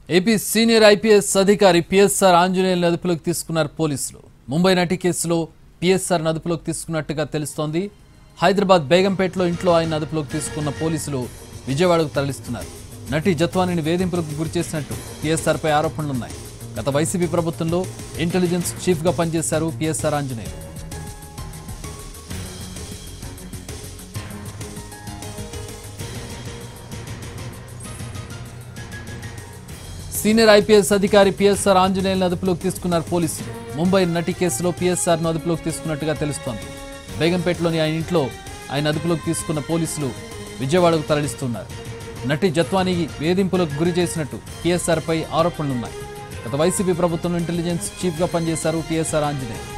AP senior IPS అధికారి PSR ఆంజనేయులను అదుపులోకి తీసుకున్నారు పోలీసులు. ముంబై నటి కేసులో పిఎస్ఆర్ అదుపులోకి తీసుకున్నట్టుగా తెలుస్తోంది. హైదరాబాద్ బేగంపేటలో ఇంట్లో ఆయన అదుపులోకి తీసుకున్న పోలీసులు విజయవాడకు తరలిస్తున్నారు. నటి జత్వానిని వేధింపులకు గురిచేసినట్టు పిఎస్ఆర్ పై ఆరోపణలున్నాయి. గత వైసీపీ ప్రభుత్వంలో ఇంటెలిజెన్స్ చీఫ్ గా పనిచేశారు పిఎస్ఆర్ ఆంజనేయులు. సీనియర్ ఐపీఎస్ అధికారి పిఎస్ఆర్ ఆంజనేయులను అదుపులోకి తీసుకున్నారు పోలీసులు. ముంబై నటి కేసులో పిఎస్ఆర్ను అదుపులోకి తీసుకున్నట్టుగా తెలుస్తోంది. బేగంపేటలోని ఆయన ఇంట్లో ఆయన అదుపులోకి తీసుకున్న పోలీసులు విజయవాడకు తరలిస్తున్నారు. నటి జత్వానికి వేధింపులకు గురి చేసినట్టు పిఎస్ఆర్ పై ఆరోపణలున్నాయి. గత వైసీపీ ప్రభుత్వంలో ఇంటెలిజెన్స్ చీఫ్ గా పనిచేశారు పిఎస్ఆర్ ఆంజనేయులు.